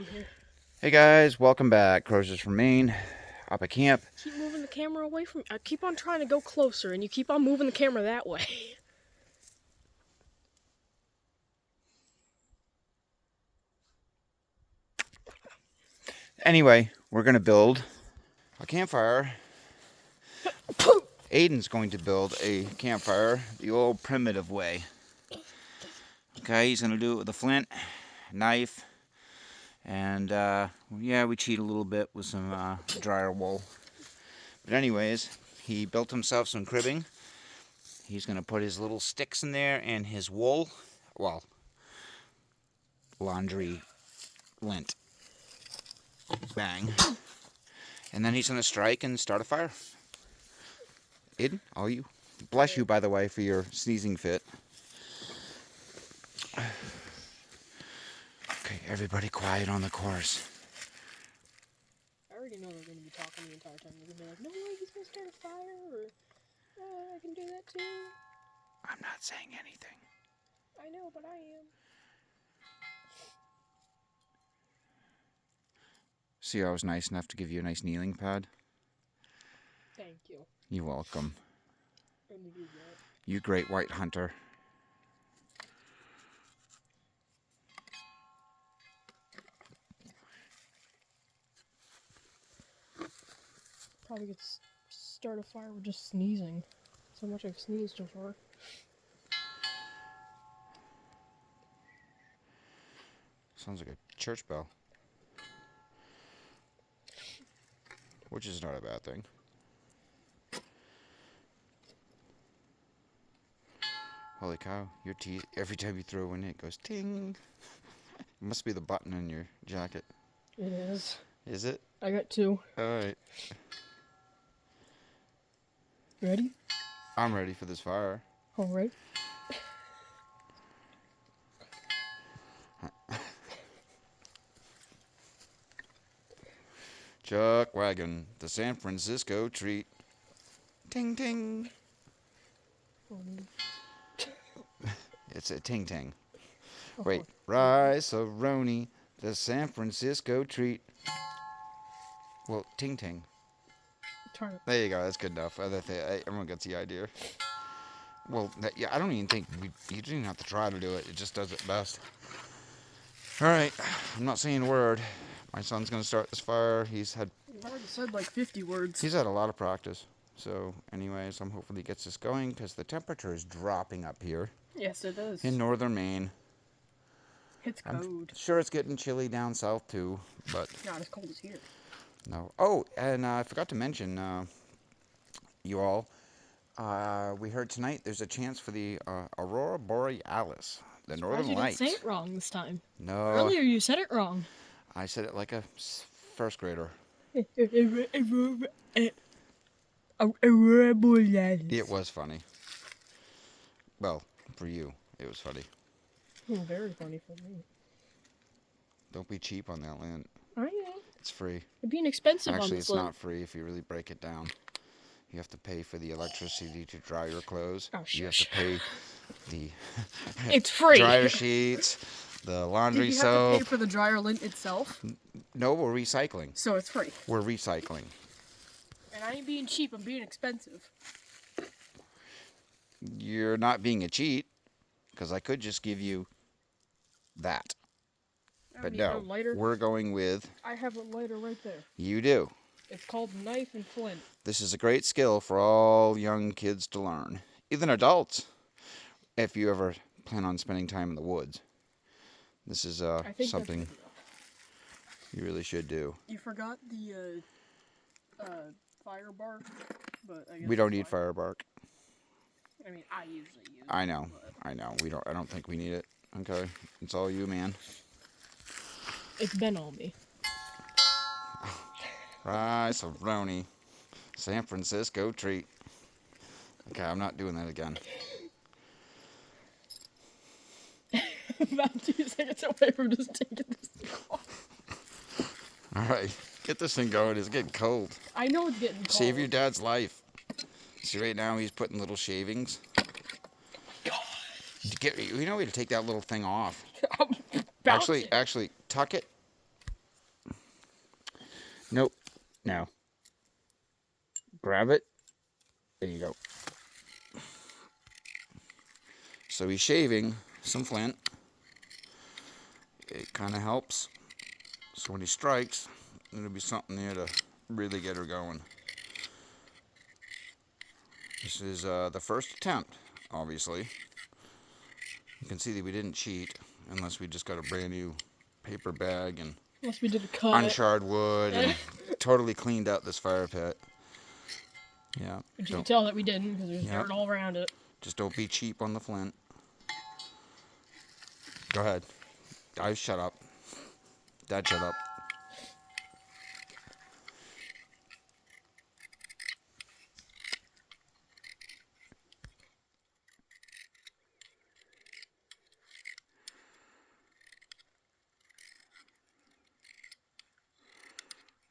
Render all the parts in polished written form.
I'm here. Hey guys, welcome back. Croziers from Maine, up at camp. Keep moving the camera away from me. I keep on trying to go closer, and you keep on moving the camera that way. Anyway, we're going to build a campfire. Aiden's going to build a campfire the old primitive way. Okay, he's going to do it with a flint, knife, and yeah, we cheat a little bit with some dryer wool. But anyways, he built himself some cribbing. He's going to put his little sticks in there and his wool, well, laundry lint. Bang. And then he's going to strike and start a fire. Aiden, all you. Bless you, by the way, for your sneezing fit. Okay, everybody quiet on the course. I already know they're going to be talking the entire time. They're going to be like, no way, he's going to start a fire, or I can do that too. I'm not saying anything. I know, but I am. See, I was nice enough to give you a nice kneeling pad? Thank you. You're welcome. I needed that. You great white hunter. Probably could start a fire with just sneezing. So much I've sneezed so far. Sounds like a church bell. Which is not a bad thing. Holy cow, your teeth, every time you throw one, it goes ting. It must be the button in your jacket. It is. Is it? I got two. Alright. Ready? I'm ready for this fire. Alright. Chuck Wagon, the San Francisco treat. Ting ting. It's a ting ting. Wait, Rice-A-Roni, the San Francisco treat. Well, ting ting. Turn it. There you go. That's good enough. Everyone gets the idea. Well, yeah, I don't even think you didn't have to try to do it. It just does it best. All right, I'm not saying a word. My son's gonna start this fire. You've already said like 50 words. He's had a lot of practice. So, anyways, I'm hopefully he gets this going because the temperature is dropping up here Yes, it is. in northern Maine. It's I'm cold. sure it's getting chilly down south too, but Not as cold as here. no. Oh, and I forgot to mention, you all, we heard tonight there's a chance for the Aurora Borealis, the Northern You Lights. didn't say it wrong this time. No, Earlier you said it wrong. I said it like a first grader. Aurora Borealis. It was funny. Well, for you, it was funny. Very funny for me. Don't be cheap on that lint. I am. It's free. It'd be inexpensive on Actually, this it's not free if you really break it down. You have to pay for the electricity to dry your clothes. Oh, You have to pay the It's free. dryer sheets, the laundry Did you soap. have to pay for the dryer lint itself? No, we're recycling. So it's free. We're recycling. And I ain't being cheap, I'm being expensive. You're not being a cheat, because I could just give you that. But no, we're going with... I have a lighter right there. You do. It's called knife and flint. This is a great skill for all young kids to learn. Even adults, if you ever plan on spending time in the woods. This is something you really should do. You forgot the fire bark, but I guess We don't need fire bark. I mean, I usually use it. I know. I don't think we need it. Okay, it's all you, man. It's been on me. Rice-A-Roni, San Francisco treat. Okay, I'm not doing that again. About 2 seconds away from just taking this thing off. All right, get this thing going. It's getting cold. I know it's getting cold. Save your dad's life. See, right now he's putting little shavings. You know, we had to take that little thing off. Actually, tuck it Nope. Now. Grab it. There you go. So he's shaving some flint. It kind of helps. So when he strikes, there'll be something there to really get her going. This is the first attempt, obviously. You can see that we didn't cheat, unless we just got a brand new paper bag and Unless we did a cut. uncharred wood and totally cleaned out this fire pit. Yeah. But you can tell that we didn't because there's Yep. dirt all around it. Just don't be cheap on the flint. Go ahead. Guys, shut up. Dad, shut up.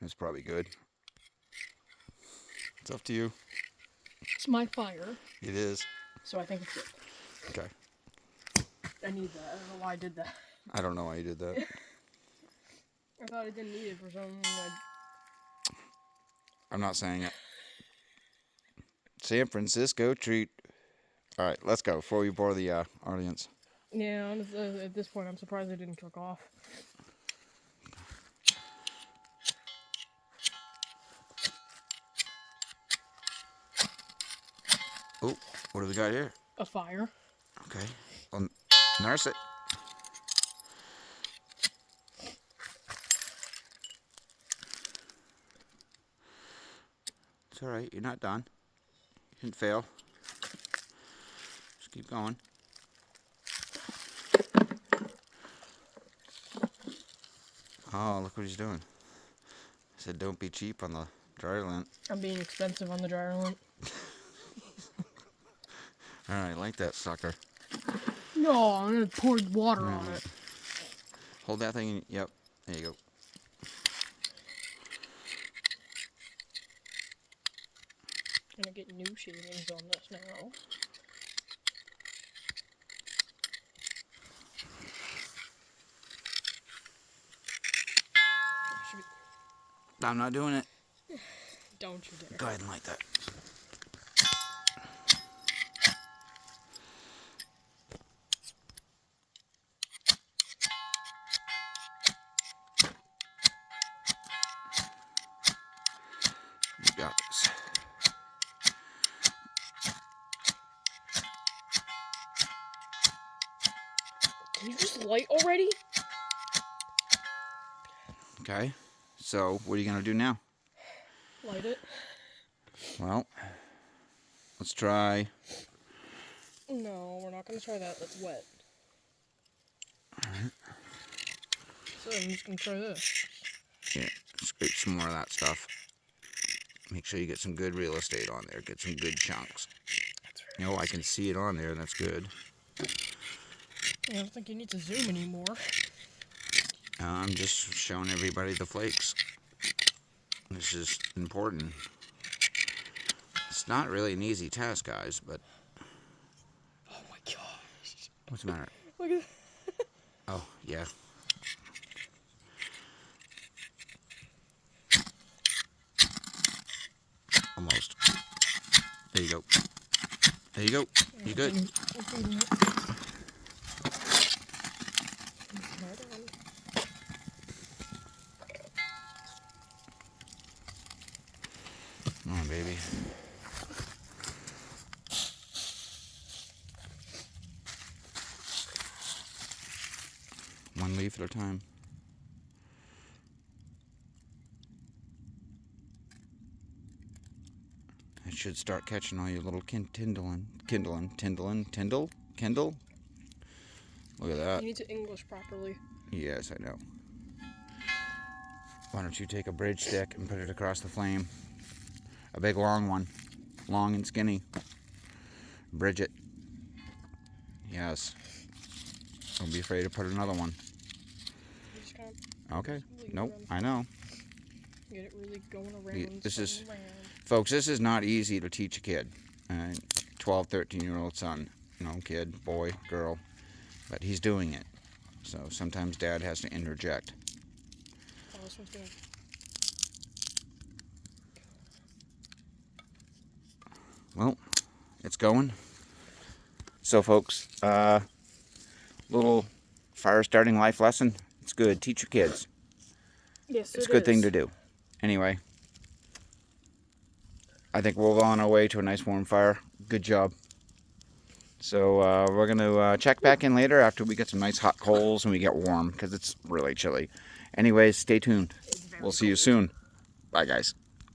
That's probably good. It's up to you. It's my fire, It is. so I think it's good. Okay. I need that. I don't know why I did that. I don't know why you did that. I thought I didn't need it for some reason. I'm not saying it. San Francisco treat. All right, let's go before we bore the audience. Yeah, honestly, at this point, I'm surprised I didn't cook off. Oh, what do we got here? A fire. Okay. Well, nurse it. It's all right. You're not done. You didn't fail. Just keep going. Oh, look what he's doing. I said don't be cheap on the dryer lint. I'm being expensive on the dryer lint. All right, like that sucker. No, I'm gonna pour water on it. Hold that thing in. Yep. There you go. I'm gonna get new shavings on this now. I'm not doing it. Don't you dare. Go ahead and light that. You got this. Can you just light already? Okay. So, what are you going to do now? Light it. Well, let's try. No, we're not gonna try that. That's wet. Alright. So I'm just gonna try this. Yeah, scrape some more of that stuff. Make sure you get some good real estate on there. Get some good chunks. You know, I can see it on there. That's good. I don't think you need to zoom anymore. I'm just showing everybody the flakes. This is important. It's not really an easy task, guys, but... Oh my gosh. What's the matter? Look at that. Oh, yeah. Almost. There you go. There you go. You good? Come on, baby. One leaf at a time. It should start catching all your little Kindle. Look at that. You need to English properly. Yes, I know. Why don't you take a bridge stick and put it across the flame? A big long one. Long and skinny. Bridge it. Yes. Don't be afraid to put another one. You just kind Okay. Really Nope, good. I know. get it really going around. This is- spinning around. Folks, this is not easy to teach a kid. 12, 13-year-old son. Kid, boy, girl. But he's doing it. So sometimes Dad has to interject. Oh, this one's gonna well, it's going. So folks, little fire starting life lesson. It's good. Teach your kids. Yes, It's a good thing to do. Anyway, I think we're on our way to a nice warm fire. Good job. So we're going to check back in later after we get some nice hot coals and we get warm because it's really chilly. Anyways, stay tuned. We'll see you soon. Bye, guys.